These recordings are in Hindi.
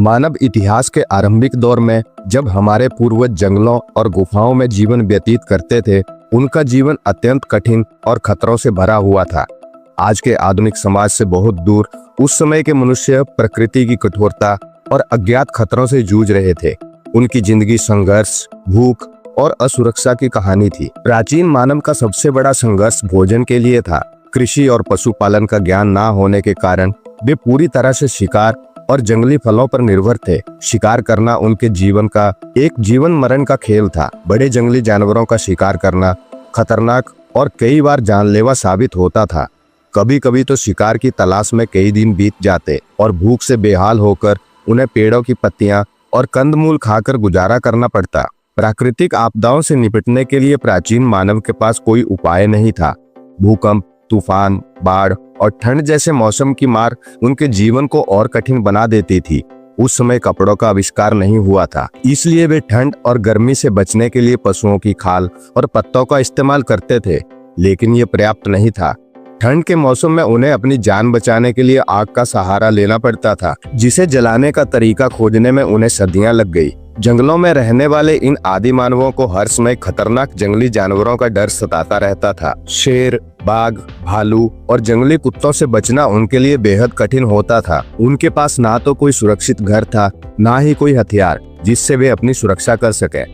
मानव इतिहास के आरंभिक दौर में जब हमारे पूर्वज जंगलों और गुफाओं में जीवन व्यतीत करते थे, उनका जीवन अत्यंत कठिन और खतरों से भरा हुआ था। आज के आधुनिक समाज से बहुत दूर उस समय के मनुष्य प्रकृति की कठोरता और अज्ञात खतरों से जूझ रहे थे। उनकी जिंदगी संघर्ष, भूख और असुरक्षा की कहानी थी। प्राचीन मानव का सबसे बड़ा संघर्ष भोजन के लिए था। कृषि और पशुपालन का ज्ञान ना होने के कारण वे पूरी तरह से शिकार और जंगली फलों पर निर्भर थे। शिकार करना उनके जीवन का एक जीवन मरण का खेल था। बड़े जंगली जानवरों का शिकार करना खतरनाक और कई बार जानलेवा साबित होता था। कभी कभी तो शिकार की तलाश में कई दिन बीत जाते और भूख से बेहाल होकर उन्हें पेड़ों की पत्तियां और कंदमूल खाकर गुजारा करना पड़ता। प्राकृतिक आपदाओं से निपटने के लिए प्राचीन मानव के पास कोई उपाय नहीं था। भूकंप, तूफान, बाढ़ और ठंड जैसे मौसम की मार उनके जीवन को और कठिन बना देती थी। उस समय कपड़ों का आविष्कार नहीं हुआ था, इसलिए वे ठंड और गर्मी से बचने के लिए पशुओं की खाल और पत्तों का इस्तेमाल करते थे, लेकिन ये पर्याप्त नहीं था। ठंड के मौसम में उन्हें अपनी जान बचाने के लिए आग का सहारा लेना पड़ता था, जिसे जलाने का तरीका खोजने में उन्हें सदियां लग गई। जंगलों में रहने वाले इन आदि मानवों को हर समय खतरनाक जंगली जानवरों का डर सताता रहता था। शेर, बाघ, भालू और जंगली कुत्तों से बचना उनके लिए बेहद कठिन होता था। उनके पास ना तो कोई सुरक्षित घर था, ना ही कोई हथियार जिससे वे अपनी सुरक्षा कर सके।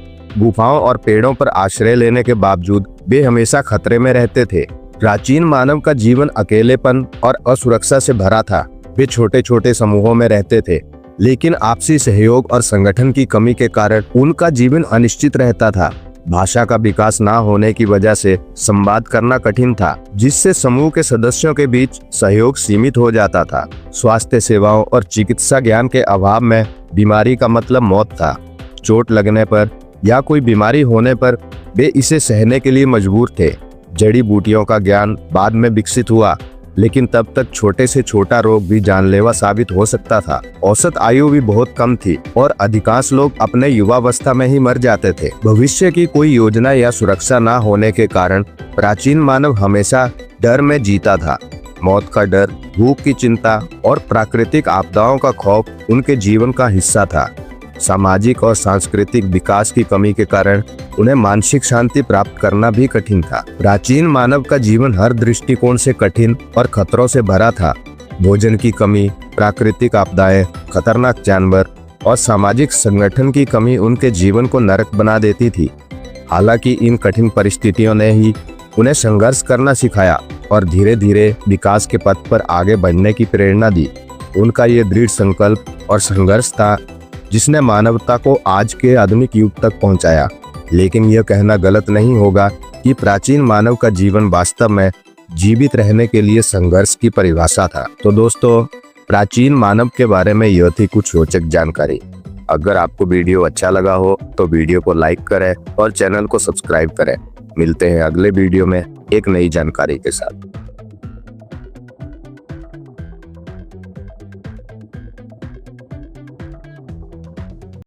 गुफाओं और पेड़ों पर आश्रय लेने के बावजूद वे हमेशा खतरे में रहते थे। प्राचीन मानव का जीवन अकेलेपन और असुरक्षा से भरा था। वे छोटे छोटे समूहों में रहते थे, लेकिन आपसी सहयोग और संगठन की कमी के कारण उनका जीवन अनिश्चित रहता था। भाषा का विकास ना होने की वजह से संवाद करना कठिन था, जिससे समूह के सदस्यों के बीच सहयोग सीमित हो जाता था। स्वास्थ्य सेवाओं और चिकित्सा ज्ञान के अभाव में बीमारी का मतलब मौत था। चोट लगने पर या कोई बीमारी होने पर वे इसे सहने के लिए मजबूर थे। जड़ी बूटियों का ज्ञान बाद में विकसित हुआ, लेकिन तब तक छोटे से छोटा रोग भी जानलेवा साबित हो सकता था। औसत आयु भी बहुत कम थी और अधिकांश लोग अपने युवावस्था में ही मर जाते थे। भविष्य की कोई योजना या सुरक्षा न होने के कारण प्राचीन मानव हमेशा डर में जीता था। मौत का डर, भूख की चिंता और प्राकृतिक आपदाओं का खौफ उनके जीवन का हिस्सा था। सामाजिक और सांस्कृतिक विकास की कमी के कारण उन्हें मानसिक शांति प्राप्त करना भी कठिन था। प्राचीन मानव का जीवन हर दृष्टिकोण से कठिन और खतरों से भरा था। भोजन की कमी, प्राकृतिक आपदाएं, खतरनाक जानवर और सामाजिक संगठन की कमी उनके जीवन को नरक बना देती थी। हालांकि इन कठिन परिस्थितियों ने ही उन्हें संघर्ष करना सिखाया और धीरे धीरे विकास के पथ पर आगे बढ़ने की प्रेरणा दी। उनका ये दृढ़ संकल्प और संघर्ष था जिसने मानवता को आज के आधुनिक युग तक पहुंचाया। लेकिन यह कहना गलत नहीं होगा कि प्राचीन मानव का जीवन वास्तव में जीवित रहने के लिए संघर्ष की परिभाषा था। तो दोस्तों, प्राचीन मानव के बारे में यह थी कुछ रोचक जानकारी। अगर आपको वीडियो अच्छा लगा हो तो वीडियो को लाइक करें और चैनल को सब्सक्राइब करें। मिलते हैं अगले वीडियो में एक नई जानकारी के साथ।